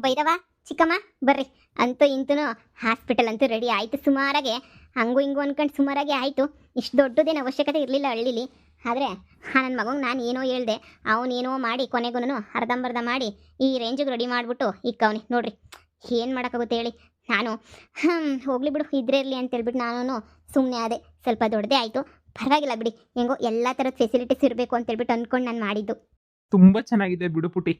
ಬೈರವ ಚಿಕ್ಕಮ್ಮ ಬರ್ರಿ. ಅಂತೂ ಇಂತೂ ಹಾಸ್ಪಿಟಲ್ ಅಂತೂ ರೆಡಿ ಆಯಿತು ಸುಮಾರಾಗೆ. ಹಂಗೂ ಹಿಂಗೂ ಅನ್ಕೊಂಡು ಸುಮಾರಾಗೆ ಆಯಿತು. ಇಷ್ಟು ದೊಡ್ಡದೇನು ಅವಶ್ಯಕತೆ ಇರಲಿಲ್ಲ ಹಳ್ಳಿಲಿ. ಆದರೆ ನನ್ನ ಮಗಂಗೆ ನಾನು ಏನೋ ಹೇಳ್ದೆ, ಅವನೇನೋ ಮಾಡಿ ಕೊನೆಗೂ ಅರ್ಧಂಬರ್ಧ ಮಾಡಿ ಈ ರೇಂಜಿಗೆ ರೆಡಿ ಮಾಡಿಬಿಟ್ಟು ಇಕ್ಕವನಿ ನೋಡ್ರಿ. ಏನು ಮಾಡೋಕ್ಕಾಗುತ್ತೆ ಹೇಳಿ. ನಾನು ಹೋಗ್ಲಿ ಬಿಡು ಇದ್ರೆ ಇರಲಿ ಅಂತೇಳ್ಬಿಟ್ಟು ನಾನು ಸುಮ್ಮನೆ ಆದೆ. ಸ್ವಲ್ಪ ದೊಡ್ಡದೇ ಆಯಿತು, ಪರವಾಗಿಲ್ಲ ಬಿಡಿ, ಹೆಂಗೋ ಎಲ್ಲ ಥರದ ಫೆಸಿಲಿಟೀಸ್ ಇರಬೇಕು ಅಂತೇಳ್ಬಿಟ್ಟು ಅಂದ್ಕೊಂಡು ನಾನು ಮಾಡಿದ್ದು. ತುಂಬ ಚೆನ್ನಾಗಿದೆ ಬಿಡು ಪುಟಿ.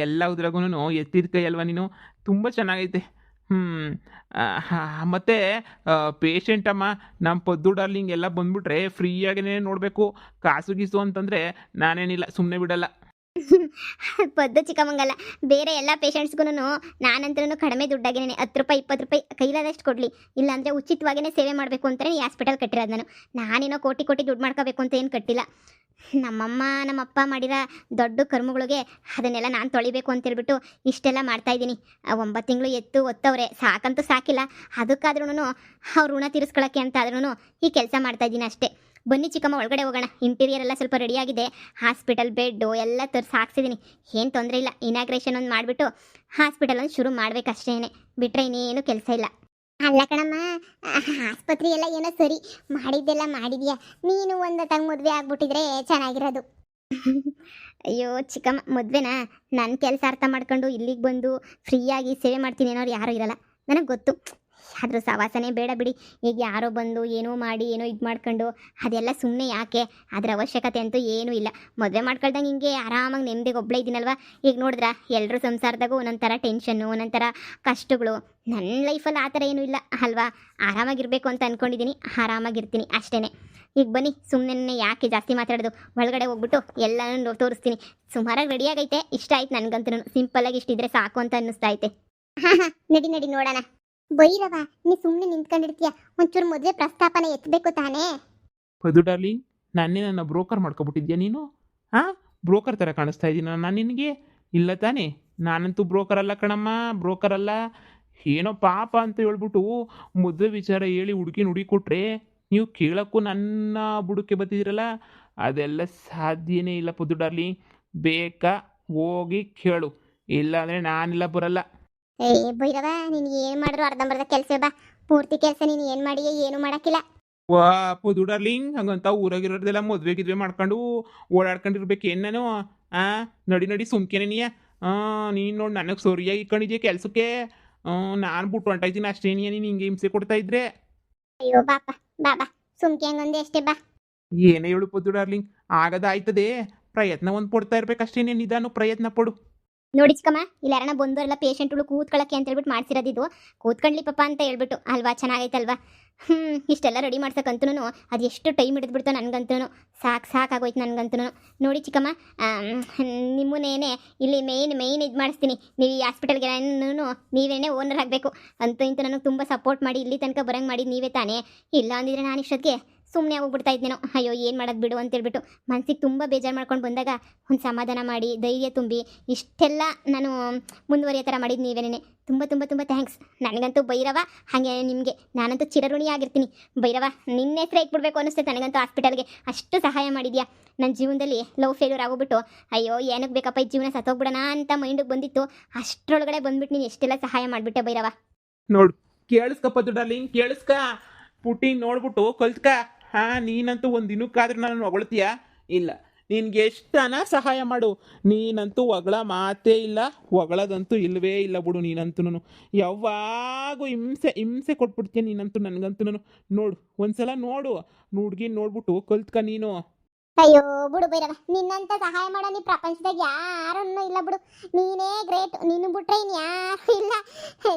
ಎಲ್ಲ ಉದ್ರಾಗೂ ಎತ್ತಿದ ಕೈ ಅಲ್ವಾ ನೀನು. ತುಂಬ ಚೆನ್ನಾಗೈತೆ. ಹ್ಞೂ. ಮತ್ತು ಪೇಷಂಟ್ ಅಮ್ಮ, ನಮ್ಮ ಪದ್ದು ಡಾರ್ಲಿಂಗ್ ಎಲ್ಲ ಬಂದ್ಬಿಟ್ರೆ ಫ್ರೀಯಾಗೇ ನೋಡಬೇಕು. ಕಾಸು ಗೀಸು ಅಂತಂದರೆ ನಾನೇನಿಲ್ಲ, ಸುಮ್ಮನೆ ಬಿಡಲ್ಲ. ಪದ್ದು ಚಿಕ್ಕಮ್ಮಂಗಲ್ಲ, ಬೇರೆ ಎಲ್ಲ ಪೇಷಂಟ್ಸ್ಗೂ ನಾನಂತೂ ಕಡಿಮೆ ದುಡ್ಡಾಗೇನೆ 10 ರೂಪಾಯಿ 20 ರೂಪಾಯಿ ಕೈಲಾದಷ್ಟು ಕೊಡಲಿ, ಇಲ್ಲಾಂದರೆ ಉಚಿತವಾಗಿಯೇ ಸೇವೆ ಮಾಡಬೇಕು ಅಂತಲೇ ಈ ಹಾಸ್ಪಿಟಲ್ ಕಟ್ಟಿರೋದು. ನಾನೇನೋ ಕೋಟಿ ಕೋಟಿ ದುಡ್ಡು ಮಾಡ್ಕೋಬೇಕು ಅಂತ ಏನು ಕಟ್ಟಿಲ್ಲ. ನಮ್ಮಮ್ಮ ನಮ್ಮಪ್ಪ ಮಾಡಿರೋ ದೊಡ್ಡ ಕರ್ಮಗಳಿಗೆ ಅದನ್ನೆಲ್ಲ ನಾನು ತೊಳಿಬೇಕು ಅಂತೇಳ್ಬಿಟ್ಟು ಇಷ್ಟೆಲ್ಲ ಮಾಡ್ತಾಯಿದ್ದೀನಿ. 9 ತಿಂಗಳು ಎತ್ತು ಒತ್ತವ್ರೆ, ಸಾಕಂತೂ ಸಾಕಿಲ್ಲ. ಅದಕ್ಕಾದ್ರೂ ಅವ್ರ ಋಣ ತೀರಿಸ್ಕೊಳ್ಳೋಕ್ಕೆ ಅಂತ ಆದ್ರೂ ಈ ಕೆಲಸ ಮಾಡ್ತಾಯಿದ್ದೀನಿ ಅಷ್ಟೇ. ಬನ್ನಿ ಚಿಕ್ಕಮ್ಮ ಒಳಗಡೆ ಹೋಗೋಣ. ಇಂಟೀರಿಯರ್ ಎಲ್ಲ ಸ್ವಲ್ಪ ರೆಡಿಯಾಗಿದೆ. ಹಾಸ್ಪಿಟಲ್ ಬೆಡ್ಡು ಎಲ್ಲ ತರಿಸಿ ಹಾಕ್ಸಿದ್ದೀನಿ, ಏನು ತೊಂದರೆ ಇಲ್ಲ. ಇನಾಗ್ರೇಷನ್ ಒಂದು ಮಾಡಿಬಿಟ್ಟು ಹಾಸ್ಪಿಟಲ್ ಒಂದು ಶುರು ಮಾಡಬೇಕಷ್ಟೇ, ಬಿಟ್ಟರೆ ಇನ್ನೇನು ಕೆಲಸ ಇಲ್ಲ. ಅಲ್ಲ ಕಣಮ್ಮ, ಆಸ್ಪತ್ರೆ ಎಲ್ಲ ಏನೋ ಸರಿ ಮಾಡಿದ್ದೆಲ್ಲ ಮಾಡಿದ್ಯಾ, ನೀನು ಒಂದು ತಂಗ ಮದುವೆ ಆಗ್ಬಿಟ್ಟಿದ್ರೆ ಚೆನ್ನಾಗಿರೋದು. ಅಯ್ಯೋ ಚಿಕ್ಕಮ್ಮ, ಮದುವೆನಾ ನನ್ನ ಕೆಲಸ ಅರ್ಥ ಮಾಡ್ಕೊಂಡು ಇಲ್ಲಿಗೆ ಬಂದು ಫ್ರೀಯಾಗಿ ಸೇವೆ ಮಾಡ್ತೀನಿ ಅನ್ನೋರು ಯಾರೂ ಇರಲ್ಲ, ನನಗೆ ಗೊತ್ತು. ಆದರೂ ಸವಾಸನೆ ಬೇಡ ಬಿಡಿ. ಈಗ ಯಾರೋ ಬಂದು ಏನೋ ಮಾಡಿ ಏನೋ ಇದು ಮಾಡ್ಕೊಂಡು ಅದೆಲ್ಲ ಸುಮ್ಮನೆ ಯಾಕೆ, ಅದರ ಅವಶ್ಯಕತೆ ಅಂತೂ ಏನೂ ಇಲ್ಲ. ಮದುವೆ ಮಾಡ್ಕೊಳ್ದಂಗೆ ಹಿಂಗೆ ಆರಾಮಾಗಿ ನೆಮ್ಮದಿಗೆ ಒಬ್ಬಳೇ ಇದ್ದೀನಲ್ವ. ಈಗ ನೋಡಿದ್ರ ಎಲ್ಲರೂ ಸಂಸಾರದಾಗೂ ಒಂದೊಂಥರ ಟೆನ್ಷನ್ನು, ಒಂದೊಂಥರ ಕಷ್ಟಗಳು. ನನ್ನ ಲೈಫಲ್ಲಿ ಆ ಥರ ಏನೂ ಇಲ್ಲ ಅಲ್ವಾ. ಆರಾಮಾಗಿರಬೇಕು ಅಂತ ಅಂದ್ಕೊಂಡಿದ್ದೀನಿ, ಆರಾಮಾಗಿರ್ತೀನಿ ಅಷ್ಟೇ. ಈಗ ಬನ್ನಿ, ಸುಮ್ಮನೆ ಯಾಕೆ ಜಾಸ್ತಿ ಮಾತಾಡೋದು, ಒಳಗಡೆ ಹೋಗ್ಬಿಟ್ಟು ಎಲ್ಲನೂ ತೋರಿಸ್ತೀನಿ. ಸುಮಾರಾಗಿ ರೆಡಿಯಾಗೈತೆ, ಇಷ್ಟ ಆಯ್ತು ನನಗಂತೂ. ಸಿಂಪಲ್ಲಾಗಿ ಇಷ್ಟಿದ್ರೆ ಸಾಕು ಅಂತ ಅನ್ನಿಸ್ತಾ ಐತೆ. ನಡಿ ನಡಿ ನೋಡೋಣ. ಬೈರವ, ನೀ ಸುಮ್ಮನೆ ನಿಂತ್ಕೊಂಡಿರ್ತೀಯ, ಒಂಚೂರು ಮದುವೆ ಪ್ರಸ್ತಾಪನ ಎತ್ತಬೇಕು ತಾನೇ. ಪದು ಡಾರ್ಲಿಂಗ್, ನಾನೇ ನನ್ನ ಬ್ರೋಕರ್ ಮಾಡ್ಕೊಬಿಟ್ಟಿದ್ಯಾ ನೀನು? ಬ್ರೋಕರ್ ಥರ ಕಾಣಿಸ್ತಾ ಇದ್ದೀನಿ ನಾನು ನಿನಗೆ? ಇಲ್ಲ ತಾನೇ, ನಾನಂತೂ ಬ್ರೋಕರ್ ಅಲ್ಲ ಕಣಮ್ಮ, ಬ್ರೋಕರ್ ಅಲ್ಲ. ಏನೋ ಪಾಪ ಅಂತ ಹೇಳ್ಬಿಟ್ಟು ಮದುವೆ ವಿಚಾರ ಹೇಳಿ ಹುಡುಗಿ ಕೊಟ್ರೆ ನೀವು ಕೇಳೋಕ್ಕೂ ನನ್ನ ಬುಡಕ್ಕೆ ಬರ್ತಿದ್ದೀರಲ್ಲ, ಅದೆಲ್ಲ ಸಾಧ್ಯನೇ ಇಲ್ಲ ಪದು ಡಾರ್ಲಿಂಗ್. ಬೇಕಾ ಹೋಗಿ ಕೇಳು, ಇಲ್ಲಾಂದರೆ ನಾನೆಲ್ಲ ಬರಲ್ಲ. ಏ ಭೈರವ, ನೀನು ಏನು ಮಾಡಿದ್ರು ಅರ್ಧಂಬರ್ಧ ಕೆಲಸ ಬಾ, ಪೂರ್ತಿ ಕೆಲಸ ನೀನು ಏನು ಮಾಡಿಯೇ ಏನು ಮಾಡೋಕ್ಕಿಲ್ಲ. ವಾ ಪದು ಡಾರ್ಲಿಂಗ್, ಹಂಗಂತ ಊರಾಗಿರೋದೆಲ್ಲ ಮದುವೆ ಮಾಡ್ಕೊಂಡು ಓಡಾಡ್ಕೊಂಡಿರ್ಬೇಕೇನು ನಾನು? ನಡಿ ನಡಿ ಸುಮ್ಕೆನೆ ನೀನು ನೋಡಿ ನನಗೆ ಸರಿಯಾಗಿ ಇಟ್ಕೊಂಡಿದ್ಯಾ ಕೆಲಸಕ್ಕೆ. ನಾನು ಬಿಟ್ಟು ಹೊಂಟಾಯ್ತೀನಿ ಅಷ್ಟೇ, ನೀನು ಹಿಂಗೆ ಹಿಂಸೆ ಕೊಡ್ತಾ ಇದ್ರೆ. ಅಯ್ಯೋ ಬಾಪ ಬಾಬಾ, ಸುಮ್ಕೆ ಹಂಗಂದೆ ಅಷ್ಟೇ ಬಾ. ಏನೇ ಹೇಳು ಪದು ಡಾರ್ಲಿಂಗ್, ಆಗದಾಯ್ತದೆ. ಪ್ರಯತ್ನ ಒಂದು ಪಡ್ತಾ ಇರ್ಬೇಕಷ್ಟೇ, ನಿಧಾನ ಪ್ರಯತ್ನ ಪಡು. ನೋಡಿ ಚಿಕ್ಕಮ್ಮ, ಇಲ್ಲಿ ಯಾರನ್ನ ಬಂದವರೆಲ್ಲ ಪೇಷಂಟ್ಗಳು ಕೂತ್ಕೊಳ್ಳೋಕ್ಕೆ ಅಂತ ಹೇಳ್ಬಿಟ್ಟು ಮಾಡ್ಸಿರೋದಿದ್ದು. ಕೂತ್ಕೊಳ್ಳಿ ಪಾಪ ಅಂತ ಹೇಳ್ಬಿಟ್ಟು ಅಲ್ವಾ, ಚೆನ್ನಾಗೈತಲ್ವಾ. ಇಷ್ಟೆಲ್ಲ ರೆಡಿ ಮಾಡ್ಸಕ್ಕಂತೂ ಅದು ಎಷ್ಟು ಟೈಮ್ ಹಿಡಿದ್ಬಿಡ್ತು ನನಗಂತೂ. ಸಾಕಾಗೋಯ್ತು ನನಗಂತೂ. ನೋಡಿ ಚಿಕ್ಕಮ್ಮ, ನಿಮ್ಮನ್ನೇನೆ ಇಲ್ಲಿ ಮೇಯ್ನ್ ಇದು ಮಾಡಿಸ್ತೀನಿ. ನೀವು ಈ ಹಾಸ್ಪಿಟಲ್ಗೆ ನೀವೇನೇ ಓನರ್ ಆಗಬೇಕು. ಅಂತೂ ಇಂತೂ ನನಗೆ ತುಂಬ ಸಪೋರ್ಟ್ ಮಾಡಿ ಇಲ್ಲಿ ತನಕ ಬರಂಗೆ ಮಾಡಿ ನೀವೇ ತಾನೇ. ಇಲ್ಲ ಅಂದಿದ್ರೆ ನಾನು ಇಷ್ಟೊತ್ತಿಗೆ ಸುಮ್ಮನೆ ಹೋಗ್ಬಿಡ್ತಾ ಇದ್ದೇನೋ. ಅಯ್ಯೋ ಏನು ಮಾಡೋದು ಬಿಡು ಅಂತೇಳ್ಬಿಟ್ಟು ಮನಸ್ಸಿಗೆ ತುಂಬ ಬೇಜಾರು ಮಾಡ್ಕೊಂಡು ಬಂದಾಗ ಒಂದು ಸಮಾಧಾನ ಮಾಡಿ ಧೈರ್ಯ ತುಂಬಿ ಇಷ್ಟೆಲ್ಲ ನಾನು ಮುಂದುವರಿಯೋ ಥರ ಮಾಡಿದ್ದು ನೀವೇನೇ. ತುಂಬ ತುಂಬ ತುಂಬ ಥ್ಯಾಂಕ್ಸ್. ನನಗಂತೂ ಭೈರವ, ಹಾಗೆ ನಿಮಗೆ ನಾನಂತೂ ಚಿರಋಣಿ ಆಗಿರ್ತೀನಿ. ಭೈರವ, ನಿನ್ನ ಹೆಸರೇ ಇಟ್ಬಿಡ್ಬೇಕು ಅನ್ನಿಸ್ತೈತೆ ನನಗಂತೂ. ಹಾಸ್ಪಿಟಲ್ಗೆ ಅಷ್ಟು ಸಹಾಯ ಮಾಡಿದ್ಯಾ. ನನ್ನ ಜೀವನದಲ್ಲಿ ಲವ್ ಫೇಲ್ಯೂರ್ ಆಗೋಗ್ಬಿಟ್ಟು ಅಯ್ಯೋ ಏನಕ್ಕೆ ಬೇಕಪ್ಪ ಈ ಜೀವನ ಸತ್ತೋಗ್ಬಿಡೋಣ ಅಂತ ಮೈಂಡಿಗೆ ಬಂದಿತ್ತು. ಅಷ್ಟರೊಳಗಡೆ ಬಂದ್ಬಿಟ್ಟು ನೀನು ಎಷ್ಟೆಲ್ಲ ಸಹಾಯ ಮಾಡಿಬಿಟ್ಟೆ ಭೈರವ. ನೋಡು, ಕೇಳಿಸ್ಕಪ್ಪತ್ತು ಡಾರ್ಲಿಂಗ್, ಕೇಳಿಸ್ಕ. ಪುಟ್ಟಿ ನೋಡ್ಬಿಟ್ಟು ಕಲ್ತ್ಕ. ನೀನಂತೂ ಒಂದು ದಿನಕ್ಕಾದ್ರೂ ನಾನು ಹೊಗಳ್ತೀಯ? ಇಲ್ಲ, ನಿನ್ಗೆ ಎಷ್ಟನ ಸಹಾಯ ಮಾಡು, ನೀನಂತೂ ಹೊಗಳ ಮಾತೇ ಇಲ್ಲ. ಹೊಗಳದಂತೂ ಇಲ್ಲವೇ ಇಲ್ಲ ಬಿಡು. ನೀನಂತೂ ಯಾವಾಗೂ ಹಿಂಸೆ ಕೊಟ್ಬಿಡ್ತೀಯ ನೀನಂತೂ ನನಗಂತೂ. ನೋಡು, ಒಂದ್ಸಲ ನೋಡು, ಹುಡ್ಗಿ ನೋಡ್ಬಿಟ್ಟು ಕಲ್ತ್ಕ ನೀನು. ಅಯ್ಯೋ ಬಿಡು ಭೈರವ, ನಿನ್ನಂತ ಸಹಾಯ ಮಾಡೋ ನೀ ಪ್ರಪಂಚದಾಗ ಯಾರನ್ನೂ ಇಲ್ಲ ಬಿಡು. ನೀನೇ ಗ್ರೇಟ್, ನೀನು ಬಿಟ್ರೆ ಇನ್ನು ಯಾರು ಇಲ್ಲ.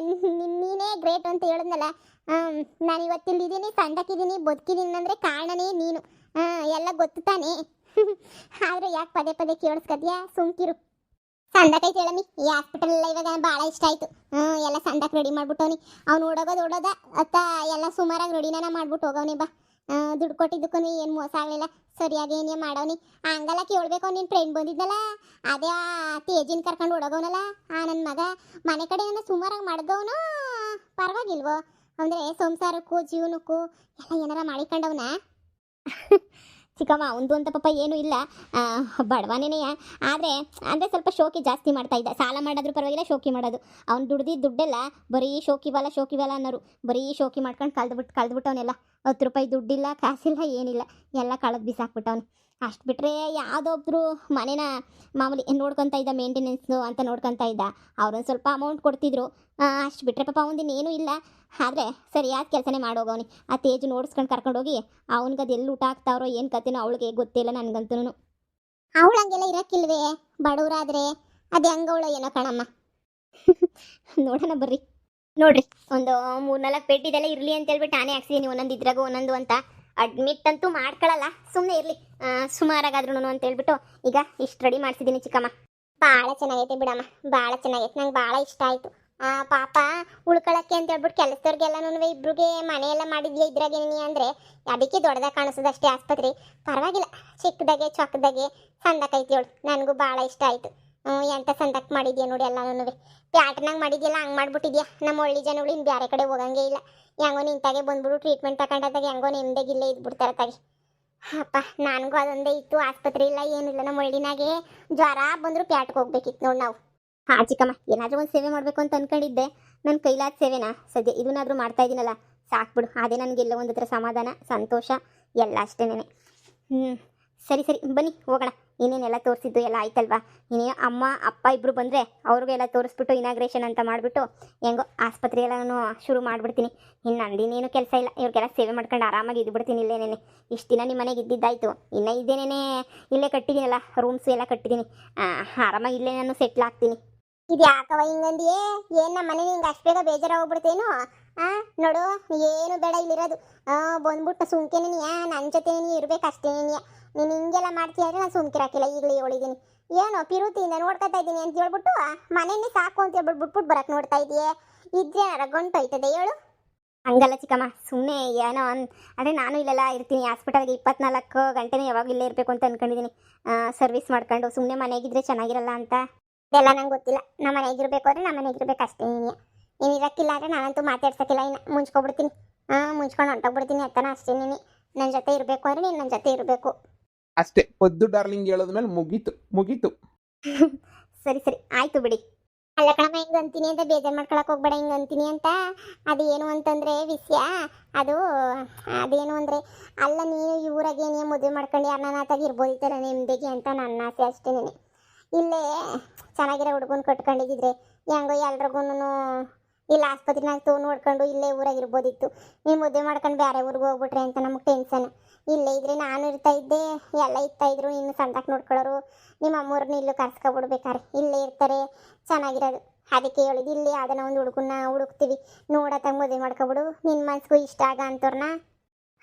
ನೀನೇ ಗ್ರೇಟ್ ಅಂತ ಹೇಳಿದ್ನಲ್ಲ. ನಾನು ಇವತ್ತಿಲ್ಲಿದ್ದೀನಿ, ಸಂದಕ್ಕಿದ್ದೀನಿ, ಬದುಕಿದ್ದೀನಿ ಅಂದರೆ ಕಾರಣನೇ ನೀನು. ಎಲ್ಲ ಗೊತ್ತು ತಾನೇ. ಆದರೂ ಯಾಕೆ ಪದೇ ಪದೇ ಕೇಳಿಸ್ಕದ್ಯಾ? ಸುಮ್ಕಿರು. ಸಂದಕೈತೆ ಹೇಳಮ್ಮಿ, ಈ ಹಾಸ್ಪಿಟಲ್ ಎಲ್ಲ ಇವಾಗ ಭಾಳ ಇಷ್ಟ ಆಯಿತು. ಎಲ್ಲ ಸಂದಕ್ಕೆ ರೆಡಿ ಮಾಡ್ಬಿಟ್ಟವನಿ. ಅವ್ನು ಓಡೋದ ಅತ್ತ ಎಲ್ಲ ಸುಮಾರಾಗಿ ರೆಡಿನ ಮಾಡ್ಬಿಟ್ಟು ಹೋಗವನಿ. ಬಾ, ದುಡ್ಡು ಕೊಟ್ಟಿದ್ದಕ್ಕೂ ಏನು ಮೋಸ ಆಗಲಿಲ್ಲ, ಸರಿಯಾಗಿ ಏನೇ ಮಾಡವನಿ. ಹಂಗಲ್ಲ ಕೇಳಬೇಕು, ನಿನ್ನ ಫ್ರೆಂಡ್ ಬಂದಿದ್ನಲ್ಲ, ಅದೇ ತೇಜಿನ ಕರ್ಕೊಂಡು ಓಡೋಗವನಲ್ಲ ನನ್ನ ಮಗ. ಮನೆ ಕಡೆ ನನ್ನ ಸುಮಾರಾಗಿ ಮಾಡಿದವನು ಪರವಾಗಿಲ್ವೋ? ಅಂದರೆ ಸಂಸಾರಕ್ಕೂ ಜೀವನಕ್ಕೂ ಎಲ್ಲ ಏನಾರ ಮಾಡಿಕೊಂಡವನ. ಚಿಕ್ಕಮ್ಮ ಒಂದು ಅಂತ ಪಾಪ ಏನೂ ಇಲ್ಲ, ಬಡವನೇ. ಆದರೆ ಸ್ವಲ್ಪ ಶೋಕಿ ಜಾಸ್ತಿ ಮಾಡ್ತಾ ಇದ್ದ. ಸಾಲ ಮಾಡೋದ್ರೂ ಪರವಾಗಿಲ್ಲ, ಶೋಕಿ ಮಾಡೋದು. ಅವ್ನು ದುಡ್ದಿದ್ದು ದುಡ್ಡೆಲ್ಲ ಬರೀ ಶೋಕಿ ಬಾಲ ಅನ್ನೋರು. ಬರೀ ಶೋಕಿ ಮಾಡ್ಕೊಂಡು ಕಳೆದ್ಬಿಟ್ಟವನೆಲ್ಲ. 10 ರೂಪಾಯಿ ದುಡ್ಡಿಲ್ಲ, ಕಾಸಿಲ್ಲ, ಏನಿಲ್ಲ, ಎಲ್ಲ ಕಳೆದು ಬಿಸಾಕ್ಬಿಟ್ಟವನು. ಅಷ್ಟು ಬಿಟ್ಟರೆ ಯಾವುದೊಬ್ರು ಮನೇನ ಮಾಮೂಲಿ ನೋಡ್ಕೊತಾ ಇದ್ದ, ಮೇಂಟೆನೆನ್ಸು ಅಂತ ನೋಡ್ಕೊತಾ ಇದ್ದ. ಅವ್ರೊಂದು ಸ್ವಲ್ಪ ಅಮೌಂಟ್ ಕೊಡ್ತಿದ್ರು. ಅಷ್ಟು ಬಿಟ್ಟರೆ ಪಾಪ ಅವನಿಂದ ಏನೂ ಇಲ್ಲ. ಆದರೆ ಸರಿಯಾದ ಕೆಲಸನೇ ಮಾಡೋಗವನಿ. ಆ ತೇಜು ನೋಡಿಸ್ಕೊಂಡು ಕರ್ಕೊಂಡೋಗಿ ಅವ್ನಿಗೆ ಅದು ಎಲ್ಲಿ ಊಟ ಹಾಕ್ತಾವ್ರೋ ಏನು ಕತೆನೋ ಅವಳಿಗೆ ಗೊತ್ತಿಲ್ಲ ನನಗಂತೂ. ಅವಳು ಹಂಗೆಲ್ಲ ಇರೋಕ್ಕಿಲ್ವೇ, ಬಡವರಾದರೆ ಅದು ಹೆಂಗವಳು ಏನೋ ಕಣಮ್ಮ. ನೋಡೋಣ ಬರ್ರಿ. ನೋಡ್ರಿ, ಒಂದು 3-4 ಪೇಟ್ ಇದೆಲ್ಲ ಇರಲಿ ಅಂತ ಹೇಳ್ಬಿಟ್ಟು ನಾನೇ ಹಾಕ್ಸಿದ್ದೀನಿ, ಒಂದೊಂದು ಇದ್ರಾಗ ಒಂದೊಂದು ಅಂತ. ಅಡ್ಮಿಟ್ ಅಂತೂ ಮಾಡ್ಕೊಳ್ಳಲ್ಲ, ಸುಮ್ಮನೆ ಇರಲಿ ಸುಮಾರಾಗಾದ್ರೂ ಅಂತ ಹೇಳ್ಬಿಟ್ಟು ಈಗ ಇಷ್ಟು ರೆಡಿ ಮಾಡಿಸಿದ್ದೀನಿ ಚಿಕ್ಕಮ್ಮ. ಭಾಳ ಚೆನ್ನಾಗೈತೆ ಬಿಡಮ್ಮ, ಭಾಳ ಚೆನ್ನಾಗೈತೆ, ನಂಗೆ ಭಾಳ ಇಷ್ಟ ಆಯಿತು. ಪಾಪ ಉಳ್ಕೊಳಕ್ಕೆ ಅಂತ ಹೇಳ್ಬಿಟ್ಟು ಕೆಲಸದವ್ರಿಗೆಲ್ಲನೂ ಇಬ್ರಿಗೆ ಮನೆಯೆಲ್ಲ ಮಾಡಿದ್ಯಾ ಇದ್ರಾಗೇನಿ ಅಂದರೆ ಅದಕ್ಕೆ ದೊಡ್ಡದಾಗಿ ಕಾಣಿಸೋದು ಅಷ್ಟೇ ಆಸ್ಪತ್ರೆ. ಪರವಾಗಿಲ್ಲ, ಚಿಕ್ಕದಾಗೆ ಚೊಕ್ಕದಾಗೆ ಸಂದಕೈತಿ ಅವಳು, ನನಗೂ ಭಾಳ ಇಷ್ಟ ಆಯಿತು. ಎಂಥ ಸಂದಕ್ಕೆ ಮಾಡಿದ್ಯಾ ನೋಡಿ ಎಲ್ಲನೂ. ಪ್ಯಾಟ್ನಾಗ ಮಾಡಿದ್ಯಲ್ಲ, ಹಂಗೆ ಮಾಡ್ಬಿಟ್ಟಿದ್ಯಾ. ನಮ್ಮ ಒಳ್ಳೆ ಜನಗಳು ಇನ್ನು ಬೇರೆ ಕಡೆ ಹೋಗಂಗೆ ಇಲ್ಲ. ಹೆಂಗೋ ನಿಂತಾಗೆ ಬಂದ್ಬಿಡು ಟ್ರೀಟ್ಮೆಂಟ್ ತಗೊಂಡಾಗ ಹೆಂಗೋ ನೆಮ್ಮದಿಗಿಲ್ಲೇ ಇದ್ಬಿಡ್ತಾರೆ ತಾಗೆ. ಅಪ್ಪ ನನಗೂ ಅದೊಂದೇ ಇತ್ತು, ಆಸ್ಪತ್ರೆ ಇಲ್ಲ ಏನಿಲ್ಲ. ನಮ್ಮ ಒಳ್ಳಿನಾಗೆ ಜ್ವರ ಬಂದರೂ ಪ್ಯಾಟ್ಗೆ ಹೋಗ್ಬೇಕಿತ್ತು ನೋಡಿ ನಾವು. ಚಿಕ್ಕಮ್ಮ, ಏನಾದರೂ ಒಂದು ಸೇವೆ ಮಾಡಬೇಕು ಅಂತ ಅಂದ್ಕೊಂಡಿದ್ದೆ. ನನ್ನ ಕೈಲಾದ ಸೇವೆನಾ ಸದ್ಯ ಇದನ್ನಾದರೂ ಮಾಡ್ತಾ ಇದ್ದೀನಲ್ಲ, ಸಾಕ್ಬಿಡು. ಅದೇ ನನಗೆಲ್ಲ ಒಂದು ಹತ್ರ ಸಮಾಧಾನ, ಸಂತೋಷ ಎಲ್ಲ ಅಷ್ಟೇನೆ. ಸರಿ ಬನ್ನಿ ಹೋಗೋಣ. ಇನ್ನೇನೆಲ್ಲ ತೋರಿಸಿದ್ದು ಎಲ್ಲ ಆಯ್ತಲ್ವಾ. ಇನ್ನೇ ಅಮ್ಮ ಅಪ್ಪ ಇಬ್ಬರು ಬಂದರೆ ಅವ್ರಿಗೆಲ್ಲ ತೋರಿಸ್ಬಿಟ್ಟು ಇನಾಗ್ರೇಷನ್ ಅಂತ ಮಾಡಿಬಿಟ್ಟು ಹೆಂಗೋ ಆಸ್ಪತ್ರೆ ಎಲ್ಲನೂ ಶುರು ಮಾಡಿಬಿಡ್ತೀನಿ. ಇನ್ನು ನಂದಿನೇನು ಕೆಲಸ ಇಲ್ಲ, ಇವ್ರಿಗೆಲ್ಲ ಸೇವೆ ಮಾಡ್ಕೊಂಡು ಆರಾಮಾಗಿ ಇದ್ಬಿಡ್ತೀನಿ ಇಲ್ಲೇನೇನೆ. ಇಷ್ಟು ದಿನ ನಿಮ್ಮ ಮನೆಗೆ ಇದ್ದಿದ್ದಾಯಿತು, ಇನ್ನು ಇದೇನೇನೆ ಇಲ್ಲೇ ಕಟ್ಟಿದ್ದೀನಲ್ಲ, ರೂಮ್ಸು ಎಲ್ಲ ಕಟ್ಟಿದ್ದೀನಿ. ಆರಾಮಾಗಿ ಇಲ್ಲೇ ನಾನು ಸೆಟ್ಲ್ ಆಗ್ತೀನಿ. ಇದು ಯಾಕವ ಹಿಂಗಂದಿಯೇ? ಏನು ನಮ್ಮ ಮನೆ ನಿಂಗೆ ಅಷ್ಟು ಬೇಗ ಬೇಜಾರಾಗೋಗ್ಬಿಡ್ತೇನು? ನೋಡು, ಏನು ಬೇಡ ಇಲ್ಲಿರೋದು. ಬಂದ್ಬಿಟ್ಟು ಸುಮ್ಕೆನೇನಿಯ ನನ್ನ ಜೊತೆ ನೀನು ಇರ್ಬೇಕು ಅಷ್ಟೇನೇನಿಯ. ನೀನು ಹಿಂಗೆಲ್ಲ ಮಾಡ್ತೀಯ ಅಂದರೆ ನಾನು ಸುಮ್ಕಿರಾಕಿಲ್ಲ, ಈಗಲೇ ಹೇಳಿದ್ದೀನಿ. ಏನೋ ಪಿರುತಿಯಿಂದ ನೋಡ್ಕೊತಾ ಇದ್ದೀನಿ ಅಂತ ಹೇಳ್ಬಿಟ್ಟು ಮನೆಯೇ ಸಾಕು ಅಂತ ಹೇಳ್ಬಿಟ್ಟು ಬಿಟ್ಬಿಟ್ಟು ಬರಕ್ಕೆ ನೋಡ್ತಾ ಇದೆಯೇ? ಇದ್ರೆ ಗಂಟೋಯ್ತದೆ ಹೇಳು. ಹಂಗಲ್ಲ ಚಿಕ್ಕಮ್ಮ, ಸುಮ್ಮನೆ ಏನೋ ಅಂದರೆ ನಾನು ಇಲ್ಲೆಲ್ಲ ಇರ್ತೀನಿ ಹಾಸ್ಪಿಟಲ್ಗೆ 24 ಗಂಟೆನೇ ಯಾವಾಗ ಇಲ್ಲೇ ಇರಬೇಕು ಅಂತ ಅಂದ್ಕೊಂಡಿದ್ದೀನಿ. ಸರ್ವಿಸ್ ಮಾಡ್ಕೊಂಡು ಸುಮ್ಮನೆ ಮನೆಗಿದ್ರೆ ಚೆನ್ನಾಗಿರಲ್ಲ ಅಂತ. ಇದೆಲ್ಲ ನಂಗೆ ಗೊತ್ತಿಲ್ಲ. ನಮ್ಮ ಮನೆಗಿರ್ಬೇಕು ಅಂದರೆ ನಮ್ಮ ಮನೆಗಿರ್ಬೇಕು ಅಷ್ಟೇ. ನೀನು ಇರೋಕ್ಕಿಲ್ಲ ಅಂದರೆ ನಾನಂತೂ ಮಾತಾಡ್ಸೋಕ್ಕಿಲ್ಲ. ಇನ್ನು ಮುಂಚ್ಕೊಬಿಡ್ತೀನಿ, ಮುಂಚ್ಕೊಂಡು ಹೊಂಟೋಗ್ಬಿಡ್ತೀನಿ ಅತ್ತನ ಅಷ್ಟೇ. ನೀನು ನನ್ನ ಜೊತೆ ಇರಬೇಕು ಅಂದರೆ ನೀನು ನನ್ನ ಜೊತೆ ಇರಬೇಕು ಅಷ್ಟೇ. ಪದ್ದು ಡಾರ್ಲಿಂಗ್ ಹೇಳೋದ್ಮೇಲೆ ಮುಗೀತು. ಸರಿ ಆಯಿತು ಬಿಡಿ. ಅಲ್ಲ ಕಣಮ್ಮ, ಹಿಂಗೆ ಅಂತೀನಿ ಅಂತ ಬೇಜಾರು ಮಾಡ್ಕೊಳಕ್ಕೆ ಹೋಗ್ಬೇಡ. ಹಿಂಗೆ ಅಂತೀನಿ ಅಂತ ಅದು ಏನು ಅಂತಂದರೆ ವಿಷಯ ಅದೇನು ಅಂದರೆ, ಅಲ್ಲ ನೀನು ಇವರಾಗೆ ನೀವು ಮದುವೆ ಮಾಡ್ಕೊಂಡು ಯಾರನ್ನಾತಾಗಿ ಇರ್ಬೋದಿತ್ತಲ್ಲ ನೆಮ್ಮದಿಗೆ ಅಂತ ನನ್ನ ಆಸೆ ಅಷ್ಟೇ. ಇಲ್ಲೇ ಚೆನ್ನಾಗಿರೋ ಹುಡುಗನ ಕಟ್ಕೊಂಡಿದ್ದಿದ್ರೆ ಹೆಂಗೋ ಎಲ್ರಿಗೂ ಇಲ್ಲ ಆಸ್ಪತ್ರೆನಾಗ ನೋಡ್ಕೊಂಡು ಇಲ್ಲೇ ಊರಾಗಿರ್ಬೋದಿತ್ತು. ನೀವು ಮದುವೆ ಮಾಡ್ಕೊಂಡು ಬೇರೆ ಊರಿಗೆ ಹೋಗ್ಬಿಟ್ರೆ ಅಂತ ನಮಗೆ ಟೆನ್ಷನ್. ಇಲ್ಲೇ ಇದ್ರೆ ನಾನು ಇರ್ತಾ ಇದ್ದೆ, ಎಲ್ಲ ಇರ್ತಾಯಿದ್ರು. ಇನ್ನು ಸಂತಕ್ಕೆ ನೋಡ್ಕೊಳ್ಳೋರು ನಿಮ್ಮ ಅಮ್ಮವ್ರನ್ನ ಇಲ್ಲೂ ಕರ್ಸ್ಕೊಬಿಡ್ಬೇಕಾರೆ ಇಲ್ಲೇ ಇರ್ತಾರೆ, ಚೆನ್ನಾಗಿರೋದು. ಅದಕ್ಕೆ ಹೇಳಿದ್ದು, ಇಲ್ಲಿ ಅದನ್ನ ಒಂದು ಹುಡುಗನ್ನ ಹುಡುಕ್ತೀವಿ, ನೋಡತ್ತಾಗ ಮದುವೆ ಮಾಡ್ಕೊಬಿಡು, ನಿನ್ನ ಮನ್ಸಿಗೂ ಇಷ್ಟ ಆಗ ಅಂತವ್ರನ್ನ.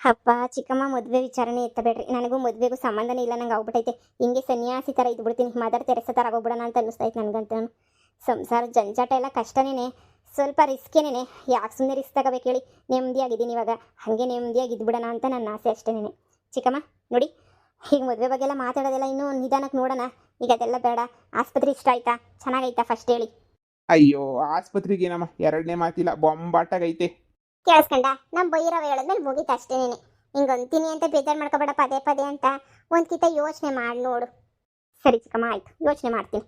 ಅಪ್ಪ ಚಿಕ್ಕಮ್ಮ, ಮದುವೆ ವಿಚಾರನೇ ಎತ್ತಬೇಡ್ರಿ. ನನಗೂ ಮದುವೆಗೂ ಸಂಬಂಧನೇ ಇಲ್ಲ, ನಂಗೆ ಆಗ್ಬಿಟ್ಟೈತೆ. ಹಿಂಗೆ ಸನ್ಯಾಸಿ ಥರ ಇದ್ಬಿಡ್ತೀನಿ, ಮದರ್ ತೆರೆಸ ಥರ ಆಗೋಗ್ಬಿಡೋಣ ಅಂತ ಅನ್ನಿಸ್ತೈತೆ ನನಗಂತ. ಸಂಸಾರ ಜಂಜಾಟ ಎಲ್ಲ ಕಷ್ಟನೇ, ಸ್ವಲ್ಪ ರಿಸ್ಕೇನೇ. ಯಾಕೆ ಸುಮ್ಮನೆ ರಿಸ್ಕ್ ತಗೋಬೇಕು ಹೇಳಿ? ನೆಮ್ಮದಿಯಾಗಿದ್ದೀನಿ ಇವಾಗ, ಹಾಗೆ ನೆಮ್ಮದಿಯಾಗಿ ಇದ್ಬಿಡೋಣ ಅಂತ ನನ್ನ ಆಸೆ ಅಷ್ಟೇನೆ. ಚಿಕ್ಕಮ್ಮ ನೋಡಿ, ಈಗ ಮದುವೆ ಬಗ್ಗೆ ಎಲ್ಲ ಮಾತಾಡೋದೆಲ್ಲ ಇನ್ನೂ ನಿಧಾನಕ್ಕೆ ನೋಡೋಣ. ಈಗ ಅದೆಲ್ಲ ಬೇಡ. ಆಸ್ಪತ್ರೆ ಇಷ್ಟ ಆಯ್ತಾ? ಚೆನ್ನಾಗೈತಾ ಫಸ್ಟ್ ಹೇಳಿ? ಅಯ್ಯೋ, ಆಸ್ಪತ್ರೆಗೆ ಏನಮ್ಮ, 2ನೇ ಮಾತಿಲ್ಲ, ಬೊಂಬಾಟಾಗೈತೆ. ಕೇಳಿಸ್ಕೊಂಡ? ನಮ್ಮ ಬೈರವ ಹೇಳಿದ್ಮೇಲೆ ಮುಗೀತು ಅಷ್ಟೇನೆ. ಹಿಂಗೆ ಅಂತೀನಿ ಅಂತ ಬೇಜಾರು ಮಾಡ್ಕೊಬೇಡ ಪದೇ ಅಂತ. ಒಂದ್ಕಿತ ಯೋಚನೆ ಮಾಡಿ ನೋಡು. ಸರಿ ಚಿಕ್ಕಮ್ಮ, ಆಯಿತು, ಯೋಚನೆ ಮಾಡ್ತೀನಿ.